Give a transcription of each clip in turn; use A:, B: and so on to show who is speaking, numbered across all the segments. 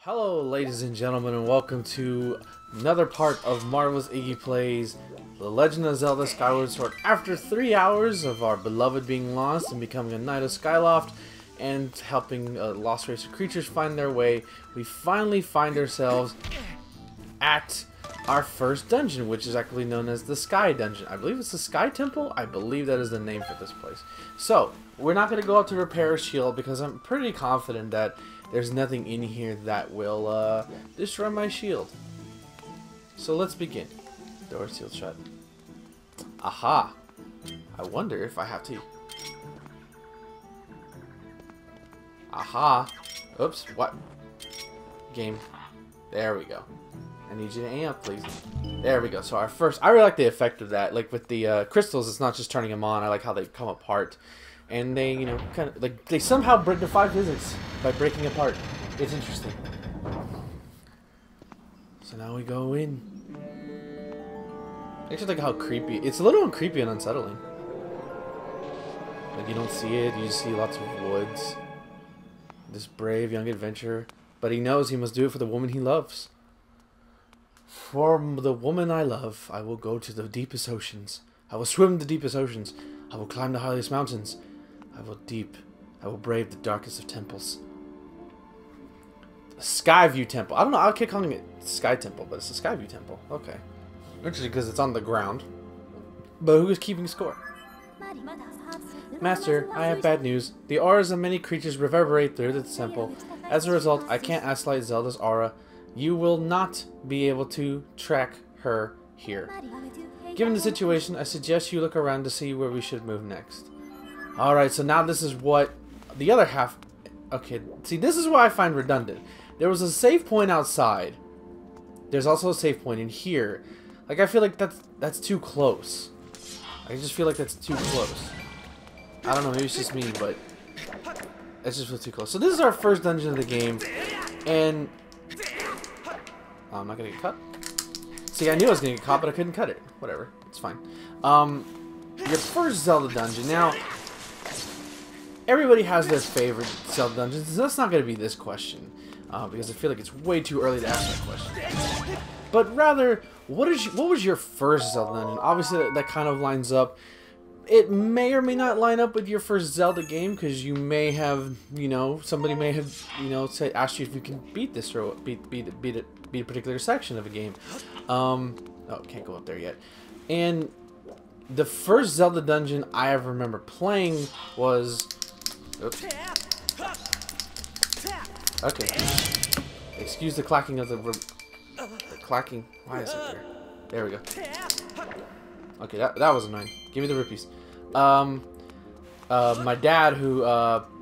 A: Hello ladies and gentlemen, and welcome to another part of Marvel's Iggy Plays The Legend of Zelda Skyward Sword. After 3 hours of our beloved being lost and becoming a Knight of Skyloft and helping a lost race of creatures find their way, we finally find ourselves at our first dungeon, which is actually known as the Sky Dungeon. I believe it's the Sky Temple. I believe that is the name for this place. So, we're not going to go out to repair a shield because I'm pretty confident that there's nothing in here that will destroy my shield. So let's begin. Door sealed shut. Aha! I wonder if I have to... Aha! Oops, what? Game. There we go. I need you to aim up, please. There we go. So our first... I really like the effect of that. Like with the crystals, it's not just turning them on. I like how they come apart. And they, you know, kind of... like they somehow defy physics by breaking apart. It's interesting. So now we go in. I actually like how creepy... It's a little creepy and unsettling. Like you don't see it. You just see lots of woods. This brave young adventurer. But he knows he must do it for the woman he loves. For the woman I love, I will go to the deepest oceans. I will swim the deepest oceans. I will climb the highest mountains. I will brave the darkest of temples. The Skyview Temple. I don't know, I keep calling it Sky Temple, but it's the Skyview Temple. Okay. Interesting, because it's on the ground. But who is keeping score? Master, I have bad news. The auras of many creatures reverberate through the temple. As a result, I can't isolate Zelda's aura. You will not be able to track her here. Given the situation, I suggest you look around to see where we should move next. Alright, so now this is what the other half... Okay, see, this is what I find redundant. There was a save point outside. There's also a save point in here. Like, I feel like that's too close. I just feel like that's too close. I don't know, maybe it's just me, but... It just feels too close. So this is our first dungeon of the game, and... Oh, I'm not gonna get cut. See, I knew I was gonna get caught, but I couldn't cut it. Whatever, it's fine. Your first Zelda dungeon. Now, everybody has their favorite Zelda dungeons. So that's not gonna be this question, because I feel like it's way too early to ask that question. But rather, what was your first Zelda dungeon? Obviously, that kind of lines up. It may or may not line up with your first Zelda game, because you may have, you know, somebody may have, you know, asked you if you can beat this or beat a particular section of a game. Oh, can't go up there yet. And the first Zelda dungeon I ever remember playing was... Oops. Okay. Excuse the clacking of the clacking. Why is it there? There we go. Okay, that was annoying. Give me the rupees. My dad, who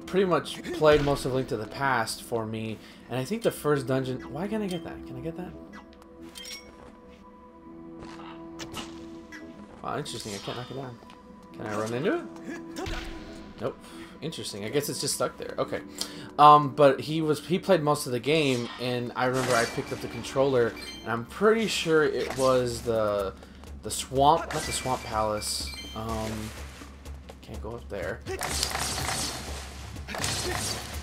A: pretty much played most of Link to the Past for me, and I think the first dungeon... Why can't I get that? Can I get that? Wow, interesting. I can't knock it down. Can I run into it? Nope. Interesting. I guess it's just stuck there. Okay. But he played most of the game, and I remember I picked up the controller, and I'm pretty sure it was the swamp, not the Swamp Palace. Can't go up there.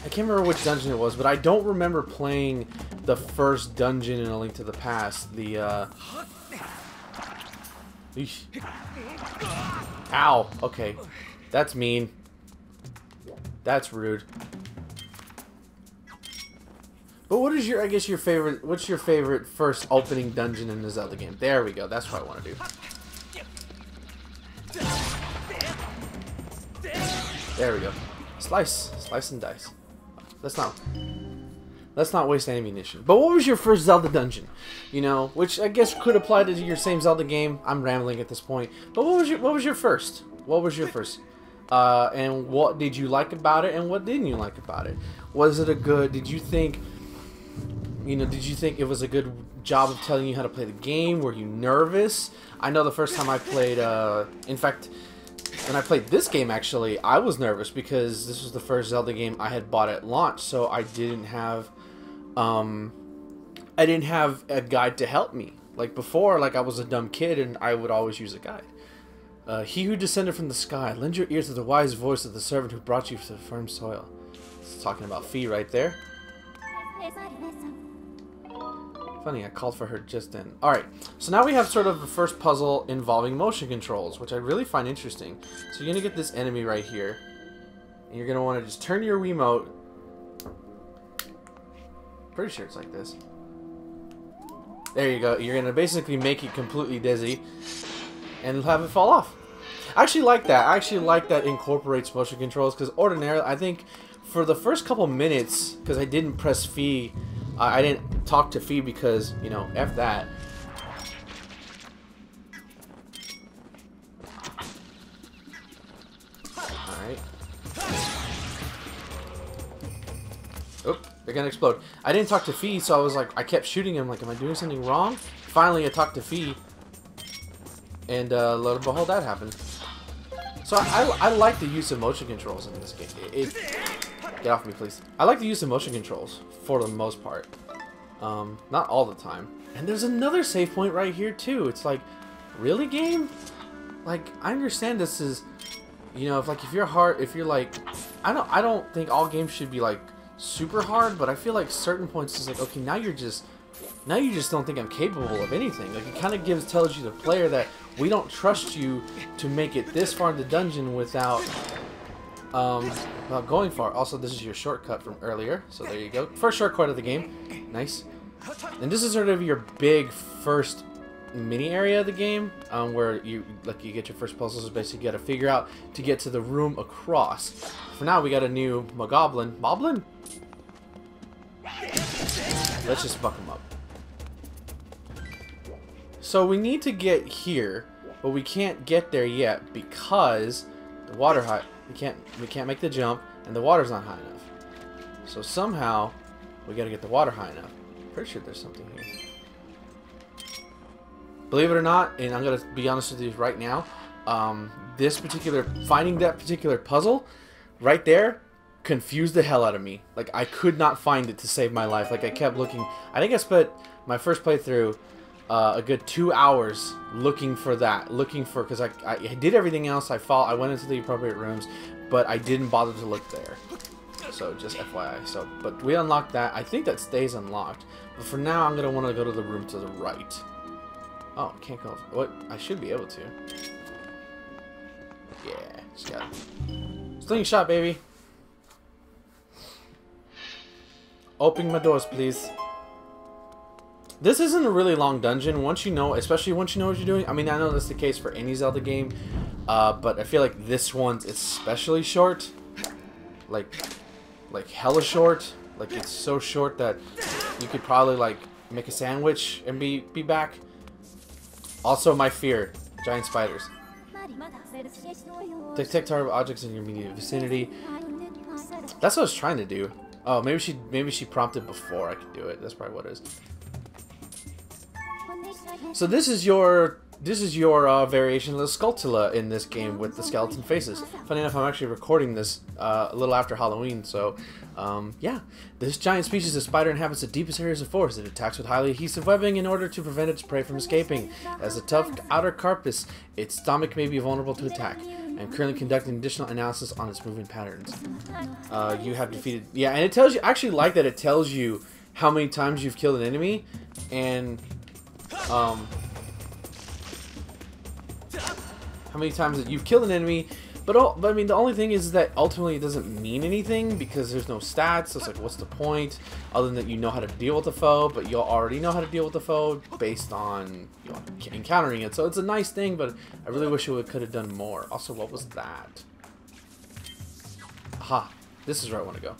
A: I can't remember which dungeon it was, but I don't remember playing the first dungeon in A Link to the Past. The, Eesh. Ow! Okay. That's mean. That's rude. But what is I guess your favorite, what's your favorite first opening dungeon in the Zelda game? There we go, that's what I want to do. There we go. Slice and dice. Let's not waste ammunition. But what was your first Zelda dungeon? You know, which I guess could apply to your same Zelda game. I'm rambling at this point. But what was your first? What was your first? And what did you like about it, and what didn't you like about it? Was it a good... Did you think it was a good job of telling you how to play the game? Were you nervous? I know the first time I played, in fact, when I played this game, actually, I was nervous because this was the first Zelda game I had bought at launch, so I didn't have a guide to help me. Like before, like I was a dumb kid and I would always use a guide. He who descended from the sky, lend your ears to the wise voice of the servant who brought you to the firm soil. It's talking about Fee right there. Funny, I called for her just then. Alright, so now we have sort of the first puzzle involving motion controls, which I really find interesting. So you're going to get this enemy right here. And you're going to want to just turn your Wiimote. Pretty sure it's like this. There you go. You're going to basically make it completely dizzy and have it fall off. I actually like that. I actually like that incorporates motion controls, because ordinarily, I think for the first couple minutes, because I didn't press Phi, I didn't talk to Phi because, you know, F that. Alright. Oop, they're gonna explode. I didn't talk to Phi, so I was like, I kept shooting him, like, am I doing something wrong? Finally, I talked to Phi, and lo and behold, that happened. So I like the use of motion controls in this game. Get off me, please. I like the use of motion controls for the most part. Not all the time. And there's another save point right here too. It's like, really, game? Like, I understand this is, you know, if you're hard, if you're like, I don't think all games should be like super hard, but I feel like certain points is like, okay, now you just don't think I'm capable of anything. Like, it kind of tells you, the player, that we don't trust you to make it this far in the dungeon without going far. Also, this is your shortcut from earlier, so there you go. First shortcut of the game. Nice. And this is sort of your big first mini area of the game, where you get your first puzzles. Basically, you got to figure out to get to the room across. For now, we got a new Mogoblin. Moblin? Let's just fuck him up. So we need to get here, but we can't get there yet because the water high. We can't make the jump, and the water's not high enough. So somehow we got to get the water high enough. Pretty sure there's something here. Believe it or not, and I'm gonna be honest with you right now, finding that particular puzzle right there confused the hell out of me. Like, I could not find it to save my life. Like, I kept looking. I think I spent my first playthrough a good 2 hours looking for that, because I did everything else. I went into the appropriate rooms, but I didn't bother to look there. So just FYI. So, but we unlocked that. I think that stays unlocked. But for now, I'm gonna want to go to the room to the right. Oh, can't go. What? I should be able to. Yeah, just got it. Slingshot, baby. Open my doors, please. This isn't a really long dungeon, especially once you know what you're doing. I mean, I know that's the case for any Zelda game, but I feel like this one's especially short. Like hella short. Like, it's so short that you could probably, like, make a sandwich and be back. Also, my fear, giant spiders. Detect target objects in your immediate vicinity. That's what I was trying to do. Oh, maybe she prompted before I could do it. That's probably what it is. So this is your variation of the Skulltula in this game with the skeleton faces. Funny enough, I'm actually recording this a little after Halloween, so yeah. This giant species of spider inhabits the deepest areas of forest. It attacks with highly adhesive webbing in order to prevent its prey from escaping. As a tough outer carapace, its stomach may be vulnerable to attack. I'm currently conducting additional analysis on its movement patterns. You have defeated... Yeah, and it tells you... I actually like that it tells you how many times you've killed an enemy, and... how many times that you've killed an enemy, but I mean, the only thing is that ultimately it doesn't mean anything because there's no stats. So it's like, what's the point other than that you know how to deal with the foe, but you'll already know how to deal with the foe based on, you know, encountering it. So it's a nice thing, but I really wish it could have done more. Also, what was that? Aha, this is where I want to go.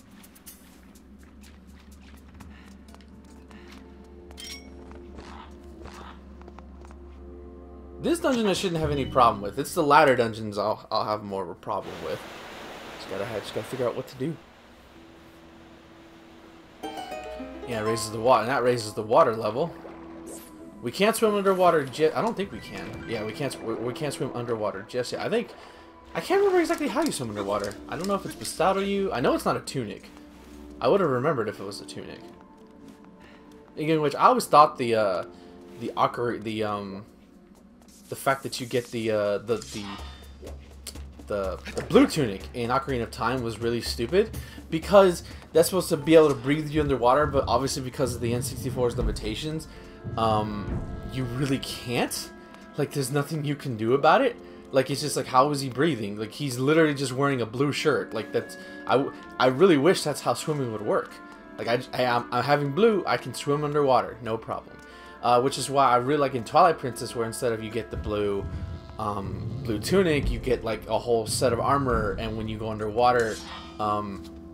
A: This dungeon I shouldn't have any problem with. It's the latter dungeons I'll have more of a problem with. Just gotta figure out what to do. Yeah, it raises the water, and that raises the water level. We can't swim underwater just. I don't think we can. Yeah, we can't swim underwater just yet. I can't remember exactly how you swim underwater. I don't know if it's bestowed on you. I know it's not a tunic. I would have remembered if it was a tunic. In which I always thought the fact that you get the the blue tunic in Ocarina of Time was really stupid, because that's supposed to be able to breathe you underwater, but obviously because of the N64's limitations, you really can't. Like, there's nothing you can do about it. Like, it's just like, how is he breathing? Like, he's literally just wearing a blue shirt. Like, that's... I really wish that's how swimming would work. Like, I'm having blue, I can swim underwater, no problem. Which is why I really like in Twilight Princess, where instead of you get the blue tunic, you get like a whole set of armor, and when you go underwater,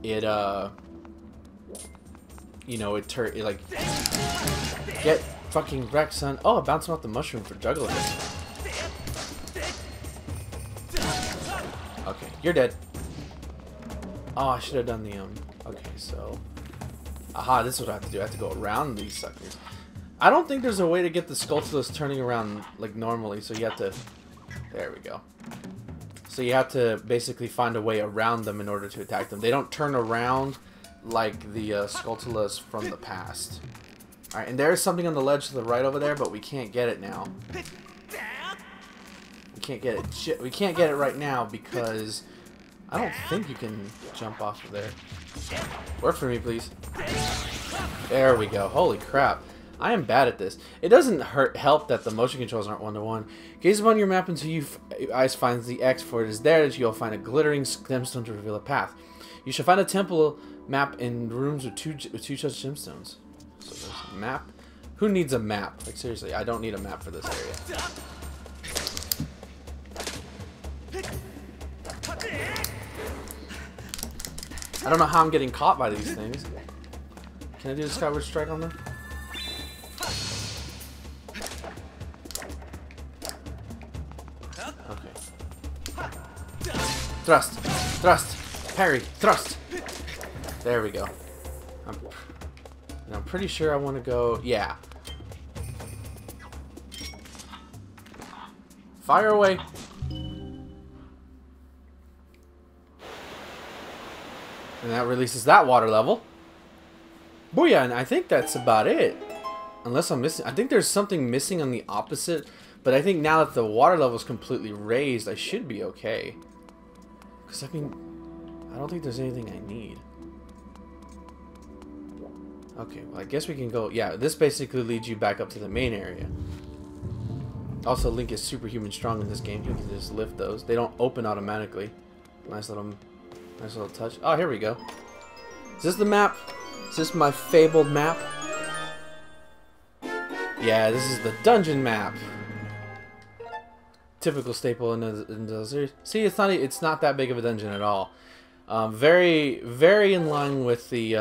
A: it like, get fucking wrecked, son. Oh, bouncing off the mushroom for juggling. Okay, you're dead. Oh, I should have done the okay, so aha, this is what I have to do. I have to go around these suckers. I don't think there's a way to get the Skulltulas turning around like normally, so you have to... There we go. So you have to basically find a way around them in order to attack them. They don't turn around like the Skulltulas from the past. Alright, and there's something on the ledge to the right over there, but we can't get it now. We can't get it. We can't get it right now because I don't think you can jump off of there. Work for me, please. There we go. Holy crap. I am bad at this. It doesn't help that the motion controls aren't one-to-one. Gaze upon your map until your eyes finds the X, for it is there that you'll find a glittering gemstone to reveal a path. You shall find a temple map in rooms with two such gemstones. So there's a map. Who needs a map? Like, seriously, I don't need a map for this area. I don't know how I'm getting caught by these things. Can I do the Skyward Strike on them? Okay. Thrust! Thrust! Parry! Thrust! There we go. I'm pretty sure I want to go... Yeah. Fire away! And that releases that water level. Booyah! And I think that's about it. Unless I'm missing... I think there's something missing on the opposite. But I think now that the water level is completely raised, I should be okay. Because, I mean... I don't think there's anything I need. Okay, well, I guess we can go... Yeah, this basically leads you back up to the main area. Also, Link is superhuman strong in this game. He can just lift those. They don't open automatically. Nice little touch. Oh, here we go. Is this the map? Is this my fabled map? Yeah, this is the dungeon map. Typical staple in the series. See, it's not that big of a dungeon at all. Very, very in line with the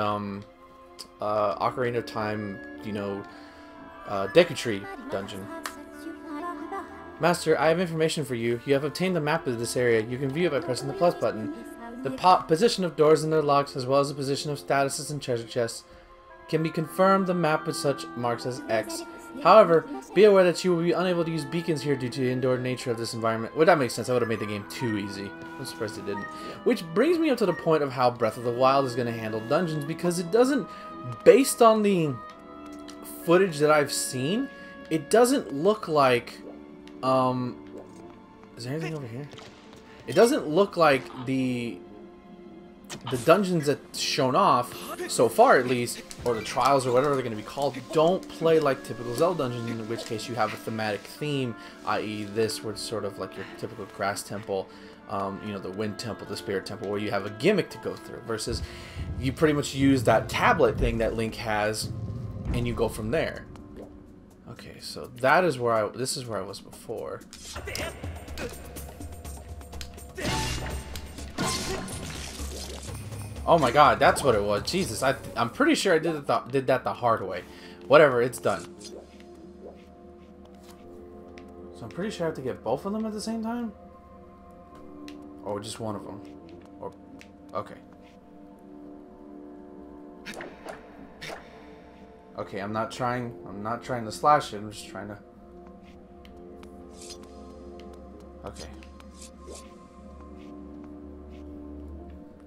A: Ocarina of Time, you know, Deku Tree dungeon. Master, I have information for you. You have obtained the map of this area. You can view it by pressing the plus button. The position of doors and their locks, as well as the position of statuses and treasure chests, can be confirmed the map with such marks as X. However, be aware that you will be unable to use beacons here due to the indoor nature of this environment. Well, that makes sense. I would have made the game too easy. I'm surprised it didn't. Which brings me up to the point of how Breath of the Wild is going to handle dungeons, because it doesn't, based on the footage that I've seen, it doesn't look like, is there anything over here? It doesn't look like the dungeons that's shown off, so far at least, or the trials or whatever they're going to be called, don't play like typical Zelda dungeons, in which case you have a thematic theme, i.e. this, where it's sort of like your typical grass temple, you know, the wind temple, the spirit temple, where you have a gimmick to go through, versus you pretty much use that tablet thing that Link has, and you go from there. Okay, so that is where this is where I was before. Oh my god, that's what it was. Jesus, I'm pretty sure I did that the hard way. Whatever, it's done. So I'm pretty sure I have to get both of them at the same time? Or just one of them? Or, okay. Okay, I'm not trying to slash it, I'm just trying to... Okay.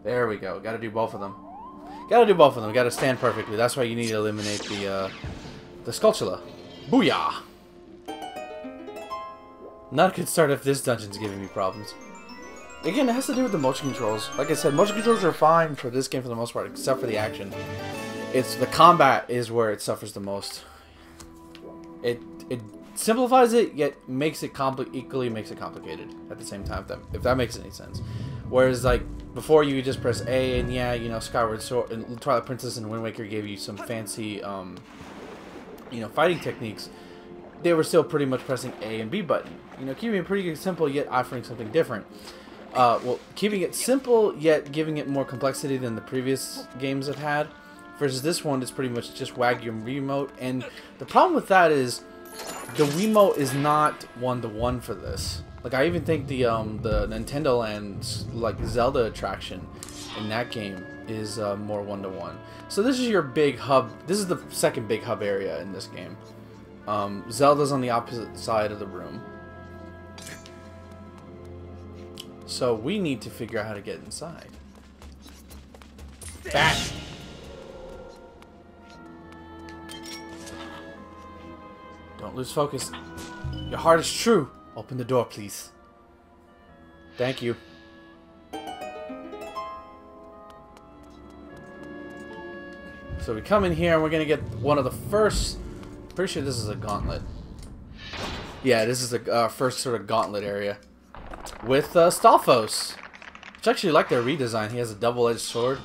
A: There we go. Gotta do both of them. Gotta do both of them. Gotta stand perfectly. That's why you need to eliminate the Skulltula. Booyah! Not a good start if this dungeon's giving me problems. Again, it has to do with the motion controls. Like I said, motion controls are fine for this game for the most part, except for the action. It's the combat is where it suffers the most. It simplifies it, yet makes it equally makes it complicated at the same time. If that makes any sense. Whereas like before, you could just press A, and yeah, you know, Skyward Sword and Twilight Princess and Wind Waker gave you some fancy, you know, fighting techniques. They were still pretty much pressing A and B button. You know, keeping it pretty simple yet offering something different. Well, keeping it simple yet giving it more complexity than the previous games have had. Versus this one, it's pretty much just wag your Wiimote. And the problem with that is the Wiimote is not one-to-one for this. Like, I even think the Nintendo Land's like Zelda attraction in that game is more one-to-one. So this is your big hub. This is the second big hub area in this game. Zelda's on the opposite side of the room. So we need to figure out how to get inside. Bash! Don't lose focus. Your heart is true. Open the door, please. Thank you. So we come in here and we're gonna get one of the first. Pretty sure this is a gauntlet. Yeah, this is the first sort of gauntlet area with Stalfos. Which I actually like their redesign. He has a double-edged sword.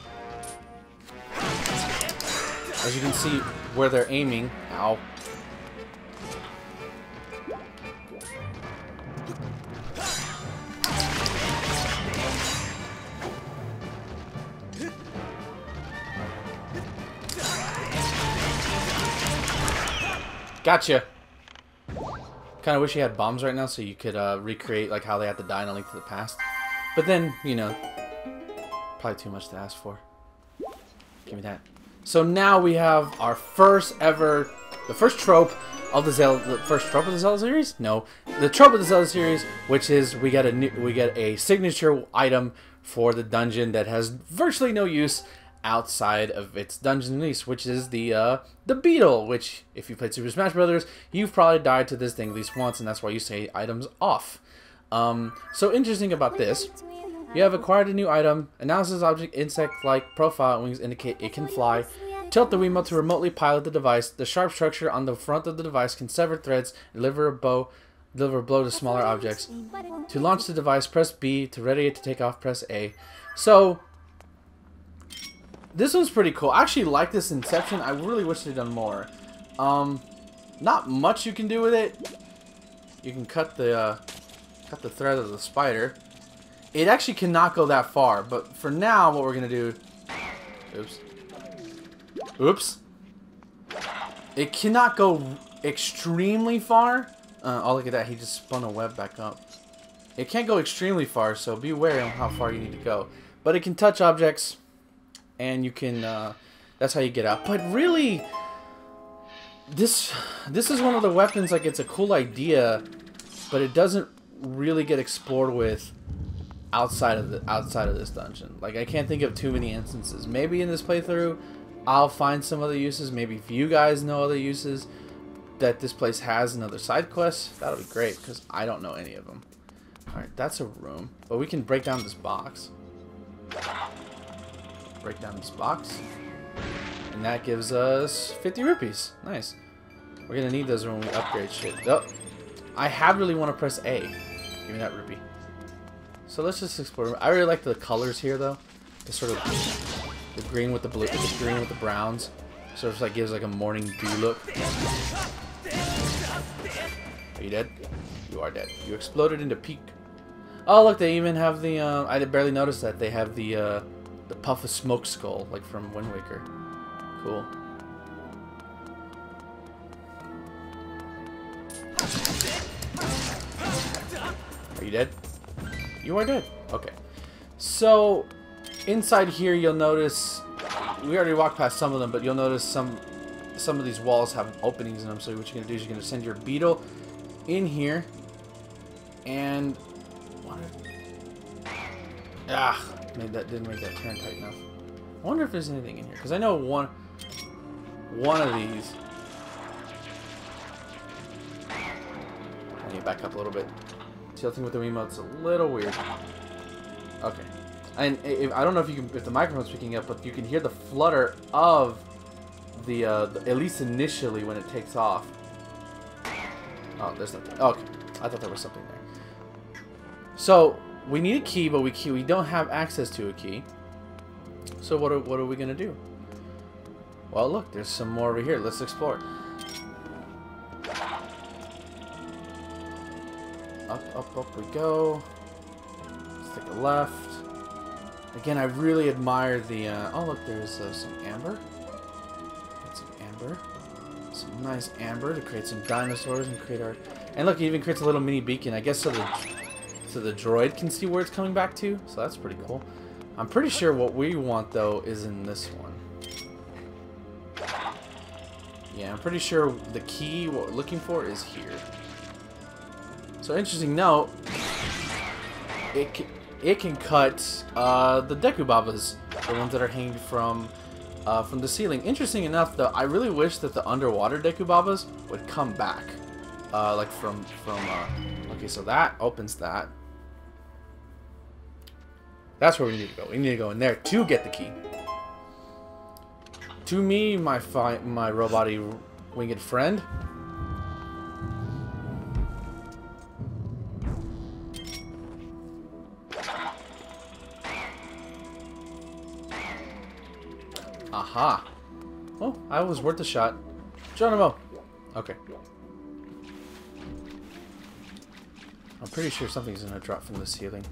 A: As you can see, where they're aiming. Ow. Gotcha. Kind of wish you had bombs right now so you could recreate like how they had to die in A Link to the Past. But then, you know, probably too much to ask for. Give me that. So now we have our first ever, the first trope of the Zelda series? No, the trope of the Zelda series, which is we get a signature item for the dungeon that has virtually no use outside of its dungeon release, which is the beetle, which if you played Super Smash Brothers, you've probably died to this thing at least once, and that's why you say items off. So interesting about this, you have acquired a new item. Analysis object insect-like profile wings indicate it can fly. Tilt the Wiimote to remotely pilot the device. The sharp structure on the front of the device can sever threads and deliver a blow to smaller objects. To launch the device, press B. To ready it to take off, press A. So this one's pretty cool. I actually like this Inception. I really wish they'd done more. Not much you can do with it. You can cut the thread of the spider. It actually cannot go that far, but for now, what we're gonna do. Oops. It cannot go extremely far. Oh, look at that. He just spun a web back up. It can't go extremely far, so be wary on how far you need to go. But it can touch objects. And you can, that's how you get out. But really, this is one of the weapons, like, it's a cool idea, but it doesn't really get explored with outside of this dungeon. Like, I can't think of too many instances. Maybe in this playthrough, I'll find some other uses. Maybe if you guys know other uses that this place has in other side quests, that'll be great, because I don't know any of them. Alright, that's a room. But we can break down this box. Break down this box, and that gives us 50 rupees. Nice. We're gonna need those when we upgrade shit. Oh, I have really want to press A. Give me that rupee. So let's just explore. I really like the colors here, though. The sort of the green with the blue, the green with the browns. Sort of like gives like a morning dew look. Are you dead? You are dead. You exploded into peak. Oh look, they even have the. I barely noticed that they have the puff of smoke skull, like from Wind Waker. Cool. Are you dead? You are dead. Okay. So, inside here you'll notice, we already walked past some of them, but you'll notice some of these walls have openings in them. So what you're going to do is you're going to send your beetle in here. And... didn't make that turn tight enough. I wonder if there's anything in here, because I know one of these. I need to back up a little bit. Tilting with the Wiimote's a little weird. Okay. And I don't know if you can, if the microphone's picking up, but you can hear the flutter of the at least initially when it takes off. Oh, there's nothing. Okay, I thought there was something there. So we need a key, but we don't have access to a key. So what are we gonna do? Well, look, there's some more over here. Let's explore. Up we go. Let's take a left. Again, I really admire the. Oh, look, there's some amber. Get some amber. Some nice amber to create some dinosaurs and create our. And look, it even creates a little mini beacon. I guess so the droid can see where it's coming back to. So that's pretty cool. I'm pretty sure what we want though is in this one. Yeah, I'm pretty sure the key what we're looking for is here. So interesting note. It can cut the Deku Babas, the ones that are hanging from the ceiling. Interesting enough, though, I really wish that the underwater Deku Babas would come back, like from. Okay, so that opens that. That's where we need to go. We need to go in there to get the key. To me, my robot-y winged friend. Aha! Oh, I was worth a shot. Geronimo! Okay. I'm pretty sure something's gonna drop from the ceiling.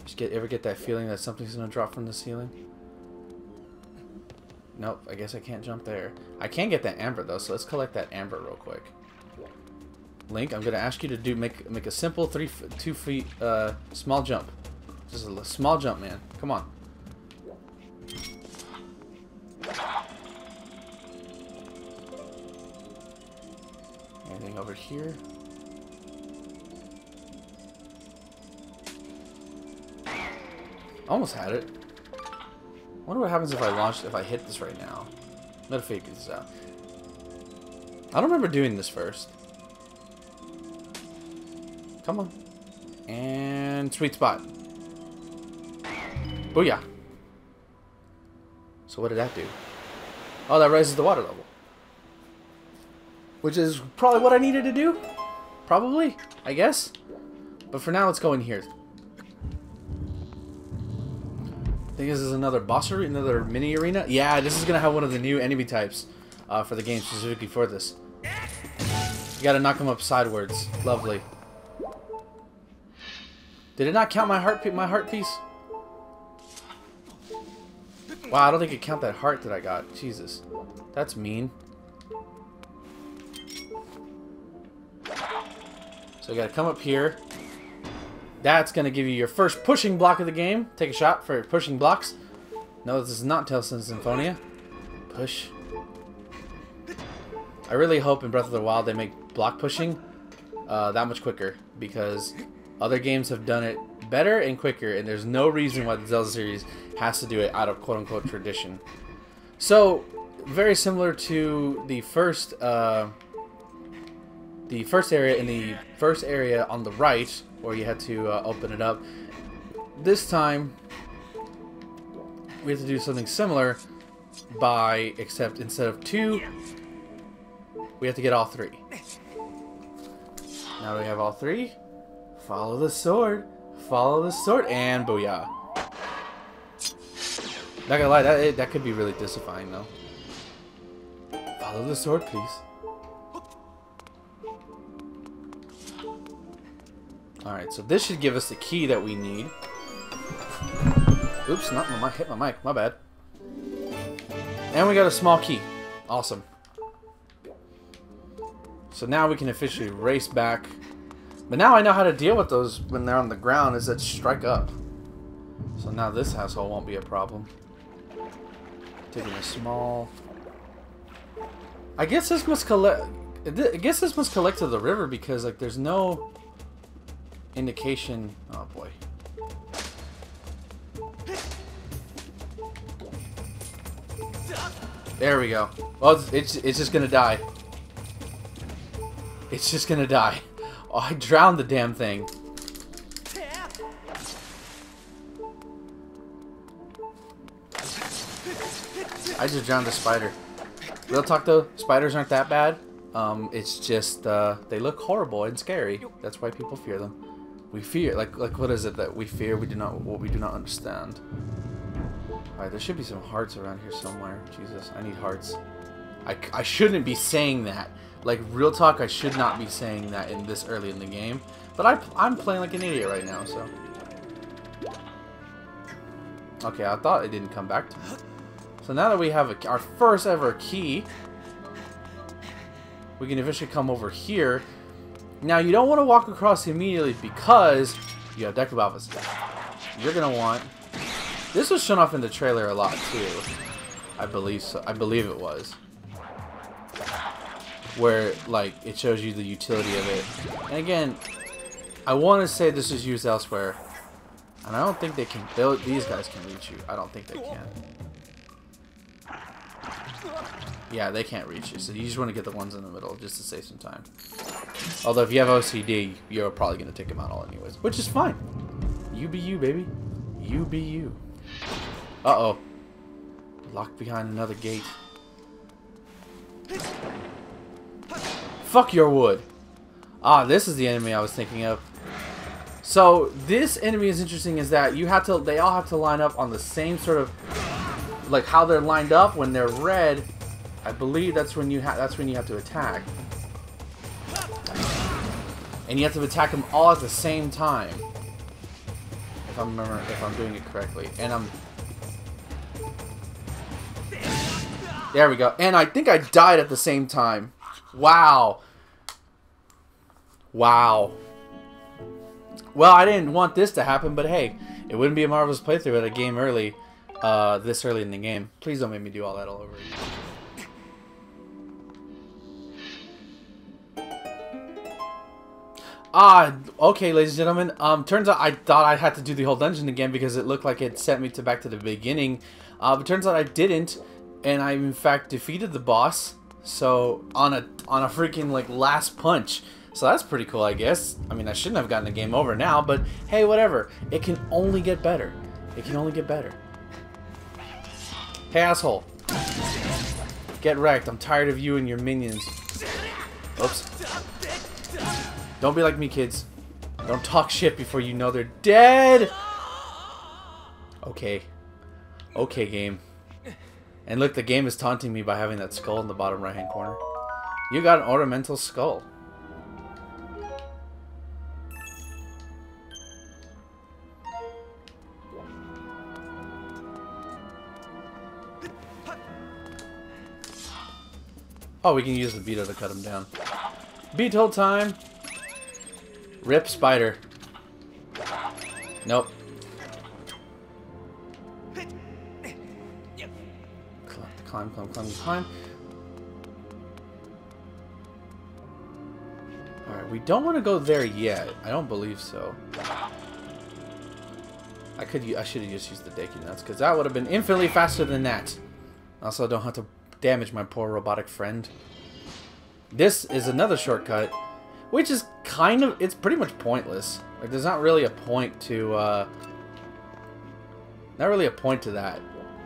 A: Just ever get that feeling that something's gonna drop from the ceiling? Nope, I guess I can't jump there. I can get that amber though, so let's collect that amber real quick. Link, I'm gonna ask you to make a simple 2 feet small jump. Just a small jump, man. Come on. Anything over here? Almost had it. Wonder what happens if I hit this right now. I'm gonna figure this out. I don't remember doing this first. Come on. And sweet spot. Booyah. So what did that do? Oh, that raises the water level. Which is probably what I needed to do. Probably, I guess. But for now, let's go in here. I think this is another boss arena, another mini arena. Yeah, this is gonna have one of the new enemy types for the game, specifically for this. You gotta knock them up sideways. Lovely. Did it not count my heart piece? Wow, I don't think it count that heart that I got. Jesus, that's mean. So you gotta come up here. That's gonna give you your first pushing block of the game. Take a shot for pushing blocks. No, this is not Tales of Symphonia. Push. I really hope in Breath of the Wild they make block pushing that much quicker, because other games have done it better and quicker, and there's no reason why the Zelda series has to do it out of quote-unquote tradition. So, very similar to the first area in the first area on the right, where you had to open it up. This time, we have to do something similar, except instead of 2, we have to get all 3. Now we have all 3. Follow the sword. Follow the sword, and booyah. Not gonna lie, that could be really dissatisfying though. Follow the sword, please. Alright, so this should give us the key that we need. Oops, hit my mic, my bad. And we got a small key. Awesome. So now we can officially race back. But now I know how to deal with those when they're on the ground, is that strike up. So now this asshole won't be a problem. Taking a small... I guess this must collect... I guess this must collect to the river because, like, there's no indication... Oh, boy. There we go. Well, it's just gonna die. It's just gonna die. Oh, I drowned the damn thing. I just drowned a spider. Real talk though, spiders aren't that bad. It's just they look horrible and scary. That's why people fear them. We fear, like what is it that we fear? We do not understand. Alright, there should be some hearts around here somewhere. Jesus, I need hearts. I shouldn't be saying that. Like, real talk, I should not be saying that in this early in the game. But I'm playing like an idiot right now, so. Okay, I thought it didn't come back to me. So now that we have our first ever key, we can eventually come over here. Now, you don't want to walk across immediately because you have Deku Alpha stuff. You're going to want... This was shown off in the trailer a lot, too. I believe so. I believe it was. Where, like, it shows you the utility of it. And again, I want to say this is used elsewhere. And I don't think they can... These guys can reach you. I don't think they can. Yeah, they can't reach you. So you just want to get the ones in the middle just to save some time. Although if you have OCD, you're probably going to take them out all anyways. Which is fine. You be you, baby. You be you. Uh-oh. Locked behind another gate. Fuck your wood. Ah, this is the enemy I was thinking of. So, this enemy is interesting is that they all have to line up on the same sort of, like how they're lined up. When they're red, I believe that's when you have to attack. And you have to attack them all at the same time. If I'm doing it correctly. And there we go. And I think I died at the same time. Wow. Wow. Well, I didn't want this to happen, but hey, it wouldn't be a marvelous playthrough at a game early, this early in the game. Please don't make me do all that all over again. Ah, okay, ladies and gentlemen. Turns out I thought I had to do the whole dungeon again because it looked like it sent me back to the beginning. But turns out I didn't, and I in fact defeated the boss. So on a freaking like last punch. So that's pretty cool, I guess. I mean, I shouldn't have gotten the game over now, but hey, whatever. It can only get better. It can only get better. Hey, asshole. Get wrecked. I'm tired of you and your minions. Oops. Don't be like me, kids. Don't talk shit before you know they're dead. Okay. Okay, game. And look, the game is taunting me by having that skull in the bottom right-hand corner. You got an ornamental skull. Oh, we can use the beetle to cut him down. Beetle time! Rip spider. Nope. Climb, climb, climb, climb. Alright, we don't want to go there yet. I don't believe so. I should have just used the Deku Nuts, because that would have been infinitely faster than that. Also, I don't have to damage my poor robotic friend. This is another shortcut, which is it's pretty much pointless. Like, there's not really a point to, that.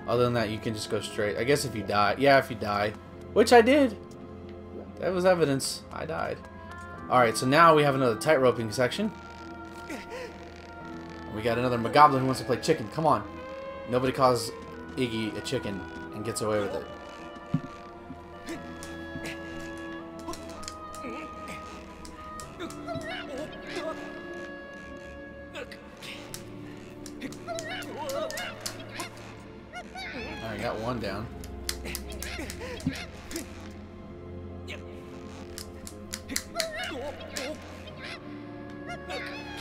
A: Other than that, you can just go straight. I guess if you die. Yeah, if you die. Which I did. That was evidence. I died. Alright, so now we have another tightroping section. We got another Mogoblin who wants to play chicken. Come on. Nobody calls Iggy a chicken and gets away with it. Alright, got one down.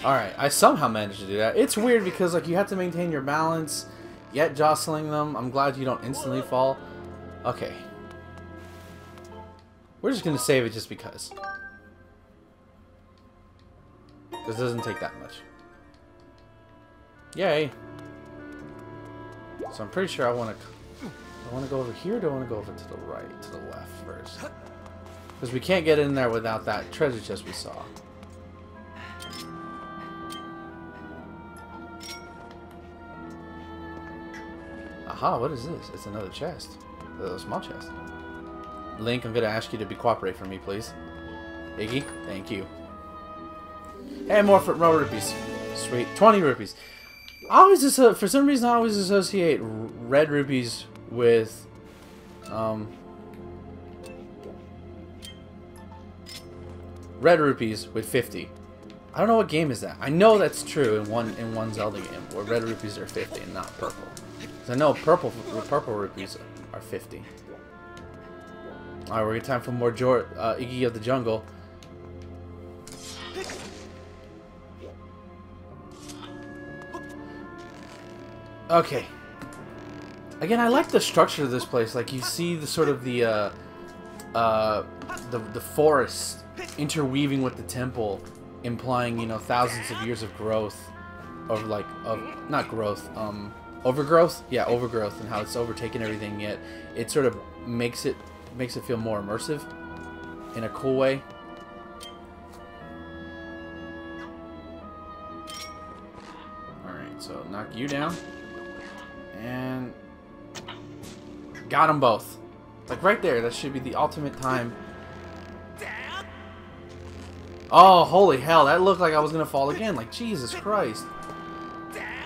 A: Alright, I somehow managed to do that. It's weird because like you have to maintain your balance, yet jostling them. I'm glad you don't instantly fall. Okay. We're just going to save it just because. This doesn't take that much. Yay. So I'm pretty sure I want to go over here, or do I want to go over to the right, to the left first? Because we can't get in there without that treasure chest we saw. Aha, what is this? It's another chest. The small chest. Link, I'm gonna ask you to cooperate for me, please. Iggy, thank you. And more rupees. Sweet, 20 rupees. I always for some reason I always associate red rupees with red rupees with 50. I don't know what game is that. I know that's true in one Zelda game where red rupees are 50 and not purple. Because I know purple rupees are 50. Alright, we're gonna time for more Iggy of the Jungle. Okay. Again, I like the structure of this place. Like, you see the sort of the forest interweaving with the temple, implying, you know, thousands of years of growth, not growth, overgrowth. Yeah, overgrowth, and how it's overtaken everything. Yet it sort of makes it feel more immersive in a cool way. All right, so knock you down. And got them both. Like right there, that should be the ultimate time. Oh, holy hell, that looked like I was gonna fall again. Like, Jesus Christ.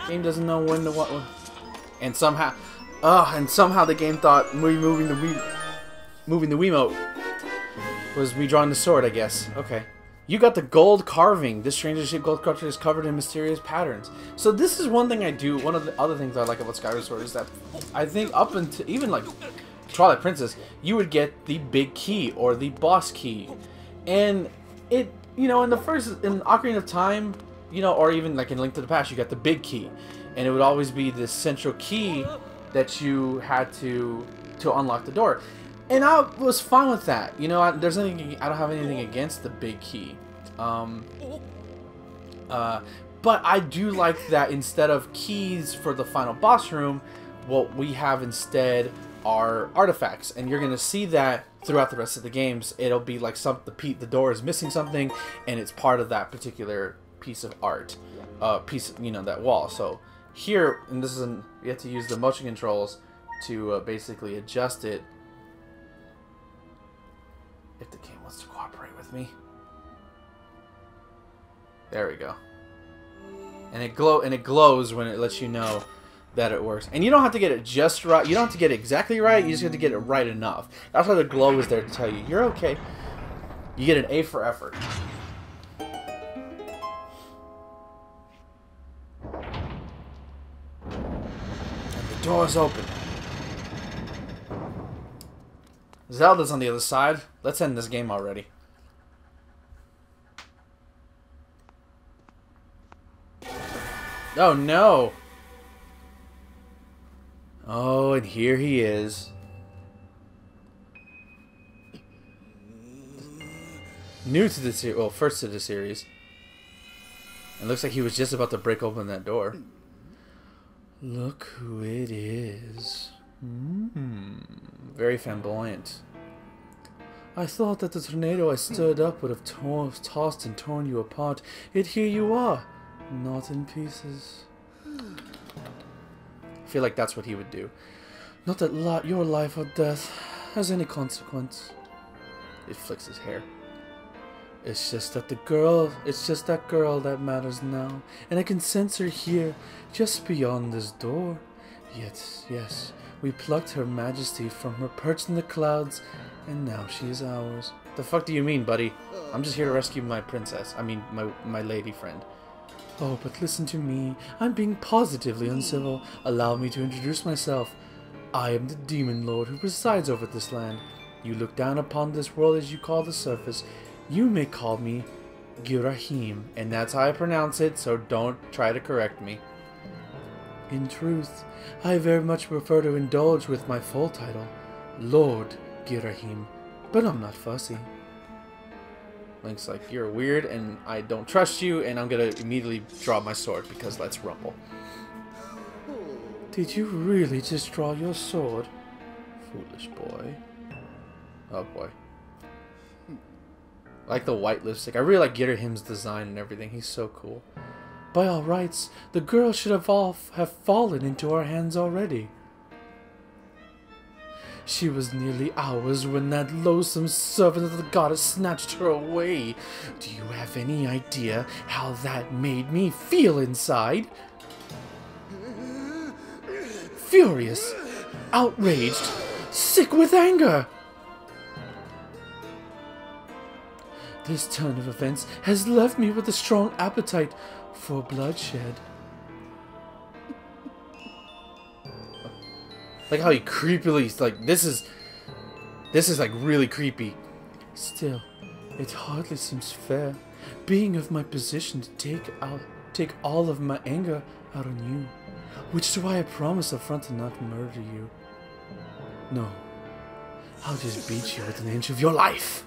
A: Game doesn't know when to what. And somehow the game thought moving the Wiimote was me drawing the sword, I guess. Okay. You got the gold carving. This strangely shaped gold structure is covered in mysterious patterns. So this is one thing I do. One of the other things I like about Skyward Sword is that I think up until even like Twilight Princess, you would get the big key or the boss key, and it, you know, in Ocarina of Time, you know, or even like in Link to the Past, you got the big key, and it would always be this central key that you had to unlock the door. And I was fine with that. You know, I don't have anything against the big key. But I do like that instead of keys for the final boss room, what we have instead are artifacts. And you're going to see that throughout the rest of the games. It'll be like the door is missing something, and it's part of that particular piece of art. You know, that wall. So here, and this is you have to use the motion controls to basically adjust it. If the game wants to cooperate with me. There we go. And it glows when it lets you know that it works. And you don't have to get it just right. You don't have to get it exactly right. You just have to get it right enough. That's why the glow is there to tell you you're okay. You get an A for effort. And the door's open. Zelda's on the other side. Let's end this game already. Oh no! Oh, and here he is. New to the series, well, first to the series. It looks like he was just about to break open that door. Look who it is. Very flamboyant. I thought that the tornado I stirred up would have tossed and torn you apart. Yet here you are, not in pieces. I feel like that's what he would do. Not that your life or death has any consequence. It flicks his hair. It's just that that girl that matters now, and I can sense her here, just beyond this door. Yet, yes, we plucked her majesty from her perch in the clouds, and now she is ours. The fuck do you mean, buddy? I'm just here to rescue my princess. I mean, my lady friend. Oh, but listen to me. I'm being positively uncivil. Allow me to introduce myself. I am the demon lord who presides over this land. You look down upon this world as you call the surface. You may call me Girahim, and that's how I pronounce it, so don't try to correct me. In truth, I very much prefer to indulge with my full title, Lord Girahim, but I'm not fussy. Link's like, you're weird, and I don't trust you, and I'm gonna immediately draw my sword, because let's rumble. Did you really just draw your sword? Foolish boy. Oh boy. I like the white lipstick. I really like Girahim's design and everything. He's so cool. By all rights, the girl should have fallen into our hands already. She was nearly ours when that loathsome servant of the goddess snatched her away. Do you have any idea how that made me feel inside? Furious, outraged, sick with anger. This turn of events has left me with a strong appetite for bloodshed. Like how he creepily, like, this is like really creepy. Still, it hardly seems fair, being of my position, to take all of my anger out on you. Which is why I promise up front to not murder you. No, I'll just beat you within an inch of your life.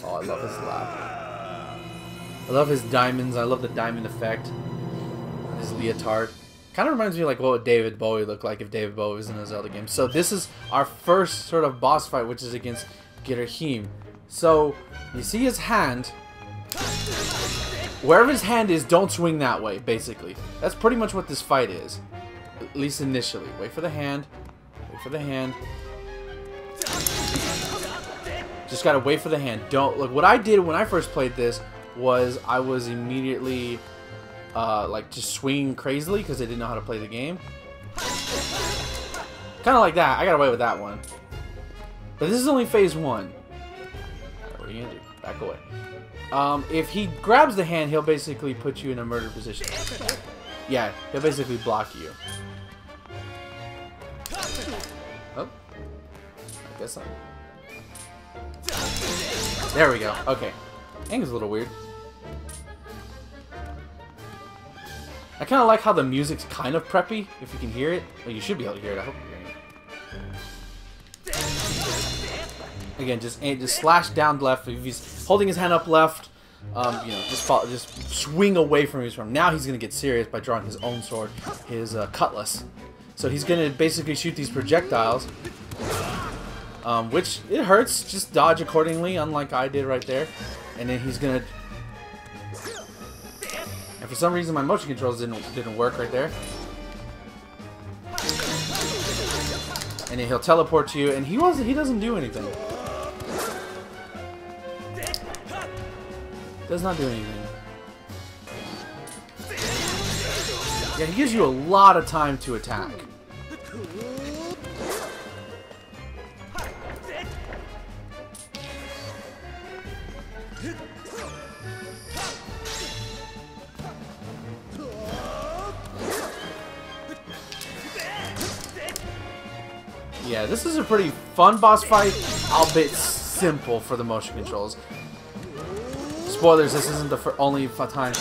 A: Oh, I love his laugh. I love his diamonds. I love the diamond effect. His leotard. Kind of reminds me of like what David Bowie looked like if David Bowie was in a Zelda game. So this is our first sort of boss fight, which is against Girahim. So you see his hand. Wherever his hand is, don't swing that way, basically. That's pretty much what this fight is. At least initially. Wait for the hand. Wait for the hand. Just gotta wait for the hand. Don't look. What I did when I first played this was I was immediately like just swinging crazily because I didn't know how to play the game. Kind of like that. I got away with that one. But this is only phase 1. Alright, what are you gonna do? Back away. If he grabs the hand, he'll basically put you in a murder position. Yeah, he'll basically block you. Oh, I guess so. There we go. Okay. Angle's a little weird. I kind of like how the music's kind of preppy, if you can hear it. Well, you should be able to hear it. I hope you're hearing it. Again, just slash down left. If he's holding his hand up left, you know, just swing away from his arm. Now he's gonna get serious by drawing his own sword, his cutlass. So he's gonna basically shoot these projectiles, which it hurts. Just dodge accordingly, unlike I did right there. And then he's gonna. And for some reason, my motion controls didn't work right there. And then he'll teleport to you, and he doesn't do anything. Does not do anything. Yeah, he gives you a lot of time to attack. Yeah, this is a pretty fun boss fight, albeit simple for the motion controls. Spoilers, this isn't the only time.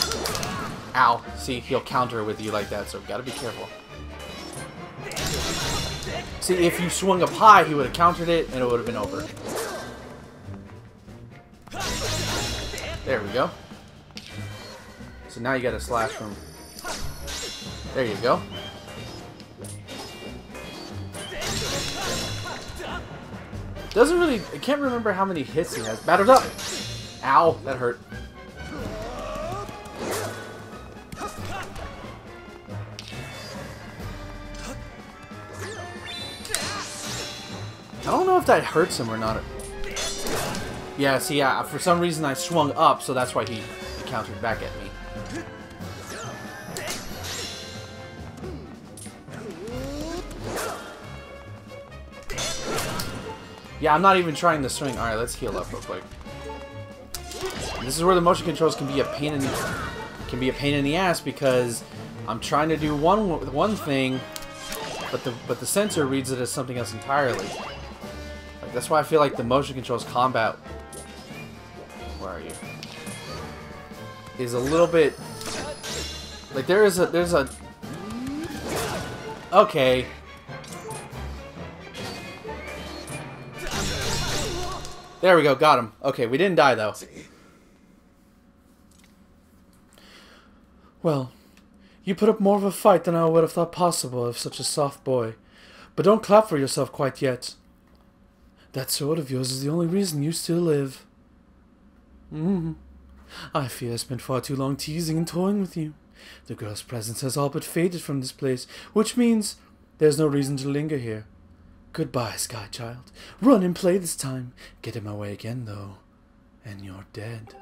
A: Ow. See, he'll counter with you like that, so gotta be careful. See, if you swung up high, he would have countered it, and it would have been over. There we go. So now you gotta slash from... There you go. Doesn't really... I can't remember how many hits he has. Battered up! Ow, that hurt. I don't know if that hurts him or not. Yeah, see, for some reason I swung up, so that's why he countered back at me. Yeah, I'm not even trying to swing. Alright, let's heal up real quick. This is where the motion controls can be a pain in the ass because I'm trying to do one thing, but the sensor reads it as something else entirely. Like, that's why I feel like the motion controls combat. Where are you? Is a little bit like there's a okay. There we go, got him. Okay, we didn't die though. Well, you put up more of a fight than I would have thought possible of such a soft boy. But don't clap for yourself quite yet. That sword of yours is the only reason you still live. I fear I spent far too long teasing and toying with you. The girl's presence has all but faded from this place, which means there's no reason to linger here. Goodbye, Sky Child. Run and play this time. Get in my way again, though, and you're dead.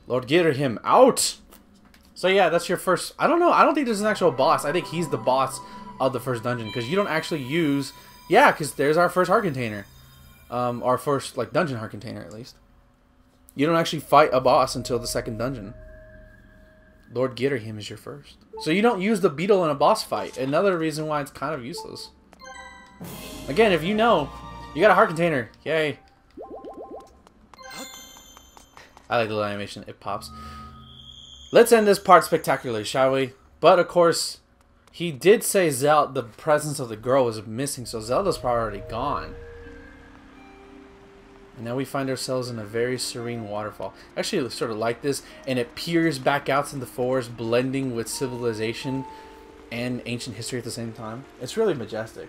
A: Lord Girahim, out! So yeah, that's your first... I don't know. I don't think there's an actual boss. I think he's the boss of the first dungeon, because you don't actually use... Yeah, because there's our first heart container. Our first, like, dungeon heart container, at least. You don't actually fight a boss until the second dungeon. Lord Girahim is your first. So you don't use the beetle in a boss fight. Another reason why it's kind of useless. Again, if you know, you got a heart container. Yay. I like the little animation. It pops. Let's end this part spectacularly, shall we? But, of course, he did say the presence of the girl was missing, so Zelda's probably already gone. And now we find ourselves in a very serene waterfall. Actually, I sort of like this, and it peers back out in the forest, blending with civilization and ancient history at the same time. It's really majestic.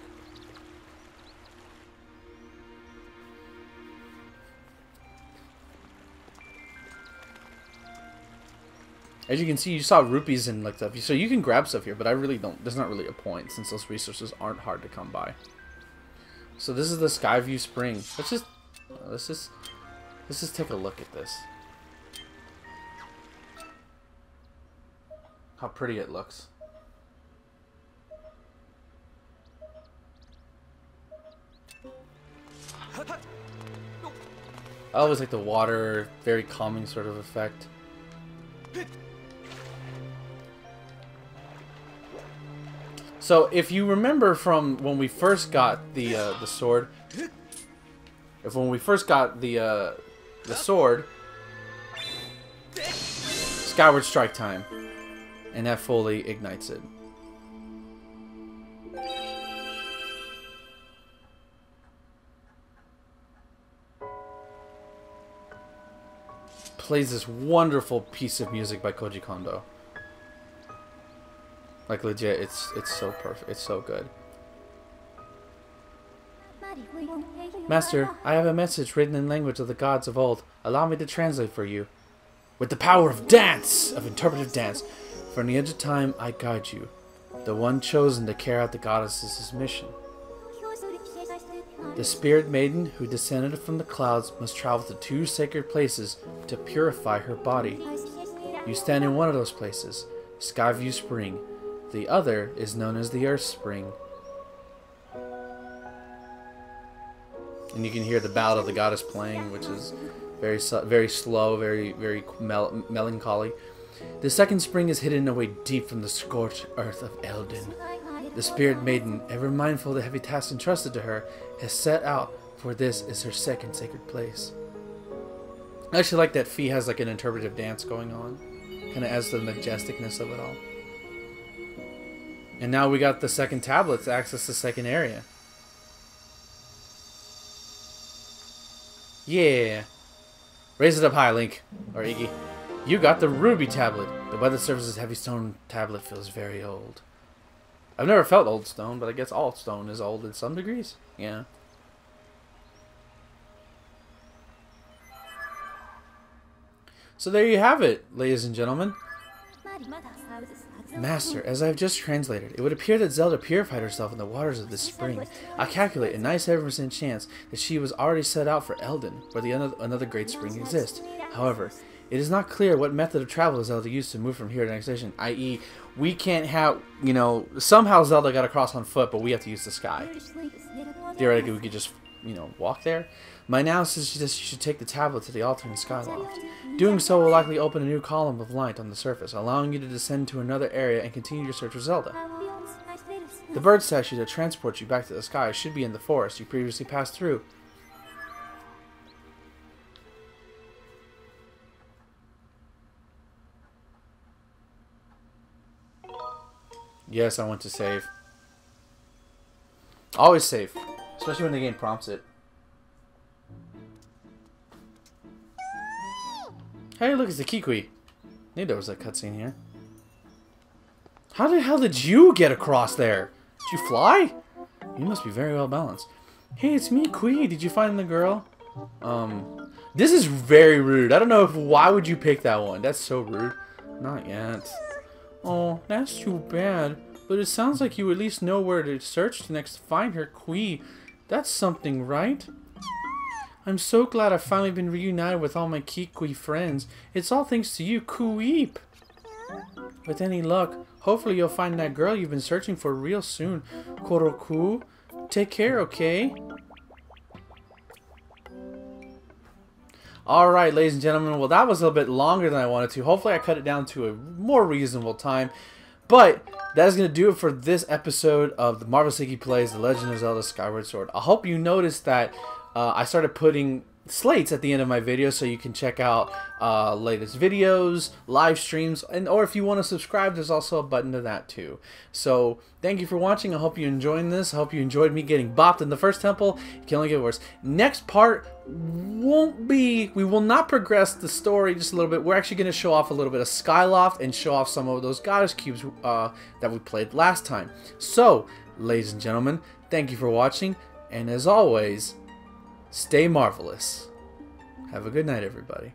A: As you can see, you saw rupees and like stuff, so you can grab stuff here, but I really don't. There's not really a point since those resources aren't hard to come by. So this is the Skyview Spring. Let's just take a look at this. How pretty it looks. I always like the water, very calming sort of effect. So if you remember from when we first got the sword, when we first got the sword, Skyward Strike time, and that fully ignites it. Plays this wonderful piece of music by Koji Kondo. Like legit, it's so perfect. It's so good. Master, I have a message written in language of the gods of old. Allow me to translate for you. With the power of dance, of interpretive dance, from the edge of time I guide you, the one chosen to carry out the goddess's mission. The spirit maiden who descended from the clouds must travel to 2 sacred places to purify her body. You stand in one of those places, Skyview Spring. The other is known as the Earth Spring. And you can hear the ballad of the goddess playing, which is very slow, very melancholy. The second spring is hidden away deep from the scorched earth of Eldin. The spirit maiden, ever mindful of the heavy task entrusted to her, has set out, for this is her second sacred place. I actually like that Fee has like an interpretive dance going on. Kind of adds to the majesticness of it all. And now we got the second tablet to access the second area. Yeah. Raise it up high, Link. Or Iggy. You got the ruby tablet. The weather surface's heavy stone tablet feels very old. I've never felt old stone, but I guess all stone is old in some degrees. Yeah. So there you have it, ladies and gentlemen. Master, as I have just translated, it would appear that Zelda purified herself in the waters of this spring. I calculate a 97% chance that she was already set out for Eldin, where another great spring exists. However, it is not clear what method of travel Zelda used to move from here to the next station, i.e., we can't have, you know, somehow Zelda got across on foot, but we have to use the sky. Theoretically, we could just, you know, walk there. My analysis suggests you should take the tablet to the altar in the Skyloft. Doing so will likely open a new column of light on the surface, allowing you to descend to another area and continue your search for Zelda. The bird statue that transports you back to the sky should be in the forest you previously passed through. Yes, I want to save. Always save, especially when the game prompts it. Hey, look, it's the Kikui. Knew there was a cutscene here. How the hell did you get across there? Did you fly? You must be very well balanced. Hey, it's me, Kui. Did you find the girl? This is very rude. I don't know why would you pick that one. That's so rude. Not yet. Oh, that's too bad. But it sounds like you at least know where to search next to find her, Kui. That's something, right? I'm so glad I've finally been reunited with all my Kikui friends. It's all thanks to you, Kuip. With any luck, hopefully you'll find that girl you've been searching for real soon. Koroku, take care, okay? Alright, ladies and gentlemen, well that was a little bit longer than I wanted to. Hopefully I cut it down to a more reasonable time. But that is going to do it for this episode of the Marvelous Iggy Plays The Legend of Zelda Skyward Sword. I hope you noticed that I started putting slates at the end of my videos so you can check out latest videos, live streams, or if you want to subscribe, there's also a button to that too. So thank you for watching. I hope you enjoyed this. I hope you enjoyed me getting bopped in the first temple. It can only get worse. Next part we will not progress the story just a little bit. We're actually going to show off a little bit of Skyloft and show off some of those goddess cubes that we played last time. So ladies and gentlemen, thank you for watching, and as always, stay marvelous. Have a good night, everybody.